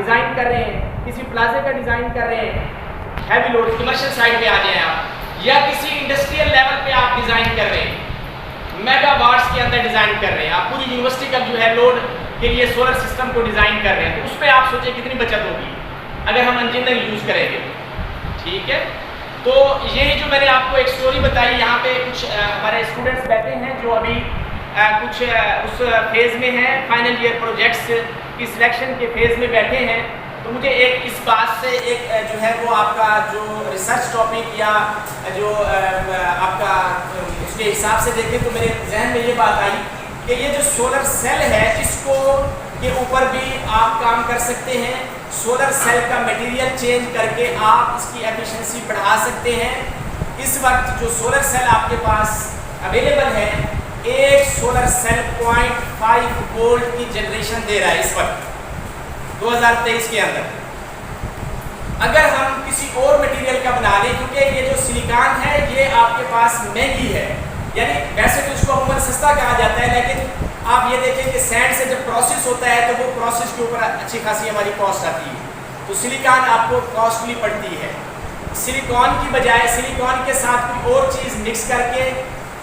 Design कर रहे हैं, किसी प्लाजे का डिज़ाइन कर रहे हैं, हैवी लोड कमर्शियल साइड पे आ जाए आप, या किसी इंडस्ट्रियल लेवल पे आप डिज़ाइन कर रहे हैं, मेगावाट्स के अंदर डिज़ाइन कर रहे हैं, आप पूरी यूनिवर्सिटी का जो है लोड के लिए सोलर सिस्टम को डिज़ाइन कर रहे हैं, तो उस पर आप सोचिए कितनी बचत होगी अगर हम इंजीनियरिंग यूज़ करेंगे। ठीक है, तो ये जो मैंने आपको एक स्टोरी बताई, यहाँ पे कुछ हमारे स्टूडेंट्स बैठे हैं जो अभी कुछ उस फेज़ में हैं, फाइनल ईयर प्रोजेक्ट्स की सिलेक्शन के फेज़ में बैठे हैं। तो मुझे एक इस बात से एक जो है वो आपका जो रिसर्च टॉपिक या जो आपका उसके हिसाब से देखें तो मेरे जहन में ये बात आई कि ये जो सोलर सेल है इसको के ऊपर भी आप काम कर सकते हैं। सोलर सेल का मटेरियल चेंज करके आप इसकी एफिशिएंसी बढ़ा सकते हैं। इस वक्त जो सोलर सेल आपके पास अवेलेबल है, एक सोलर सेल 0.5 वोल्ट की जनरेशन दे रहा है इस वक्त 2023 के अंदर। अगर हम किसी और मटेरियल का बना लें, क्योंकि ये जो सिलिकॉन है ये आपके पास महंगी है, यानी वैसे तो इसको अमूमन सस्ता कहा जाता है, लेकिन आप ये देखें कि सैंड से जब प्रोसेस होता है तो वो प्रोसेस के ऊपर अच्छी खासी हमारी कॉस्ट आती है, तो सिलिकॉन आपको कॉस्टली पड़ती है। सिलिकॉन की बजाय सिलिकॉन के साथ कोई और चीज़ मिक्स करके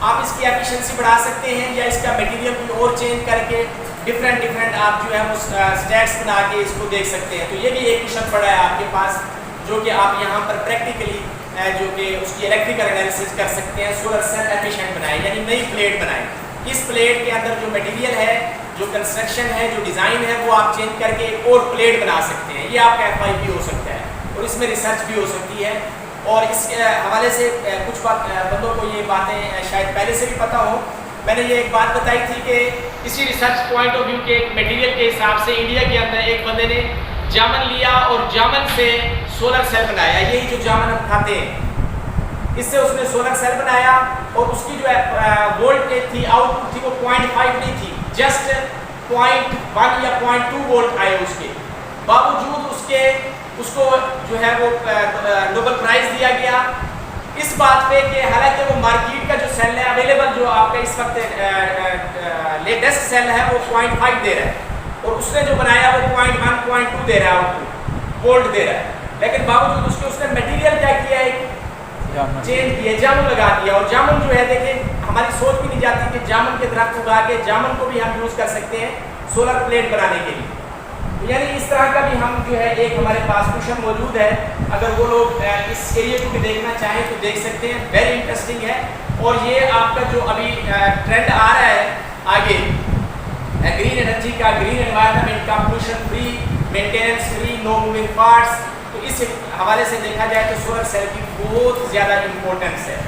आप इसकी एफिशिएंसी बढ़ा सकते हैं, या इसका मटेरियल कोई और चेंज करके डिफरेंट आप जो है वो स्टैट्स बना के इसको देख सकते हैं। तो ये भी एक क्वेश्चन पड़ा है आपके पास, जो कि आप यहाँ पर प्रैक्टिकली जो कि उसकी इलेक्ट्रिकल एनालिसिस कर सकते हैं। सोलर सेल एफिशिएंट बनाए, यानी नई प्लेट बनाए, इस प्लेट के अंदर जो मटेरियल है, जो कंस्ट्रक्शन है, जो डिज़ाइन है, वो आप चेंज करके एक और प्लेट बना सकते हैं। ये आपका FIP हो सकता है और इसमें रिसर्च भी हो सकती है। और इस हवाले से कुछ बंदों को ये बातें शायद पहले से भी पता हो। मैंने ये एक बात बताई थी कि इसी रिसर्च पॉइंट ऑफ व्यू के मटेरियल के हिसाब से इंडिया के अंदर एक बंदे ने जामन लिया और जामन से सोलर सेल बनाया। यही जो जामन हम खाते हैं, इससे उसने सोलर सेल बनाया और उसकी जो वोल्टेज थी, आउटपुट थी, वो 0.5 नहीं थी, जस्ट 0.1 या 0.2 वोल्ट आए उसके बावजूद उसको जो है वो नोबेल प्राइज़ दिया गया इस बात पे कि हालांकि वो मार्केट का जो सेल है अवेलेबल, जो आपका इस वक्त लेटेस्ट सेल है, वो 0.5 दे रहा है और उसने जो बनाया वो 0.1 0.2 दे रहा है, आउटपुट वोल्ट दे रहा है। लेकिन बावजूद उसने मटेरियल क्या किया है, चेंज किया, जामुन लगा दिया। और जामुन जो है देखें, हमारी सोच भी नहीं जाती कि जामुन के दरख्त उगा के जामुन को भी हम यूज़ कर सकते हैं सोलर प्लेट बनाने के लिए। यानी इस तरह का भी हम जो है एक हमारे पास क्वेश्चन मौजूद है, अगर वो लोग इस एरिया को भी देखना चाहें तो देख सकते हैं, वेरी इंटरेस्टिंग है। और ये आपका जो अभी ट्रेंड आ रहा है आगे, ग्रीन एनर्जी का, ग्रीन एनवायरनमेंट का, pollution free, maintenance free, no moving parts, तो इस हवाले से देखा जाए तो सोलर सेल की बहुत ज़्यादा इम्पोर्टेंस है।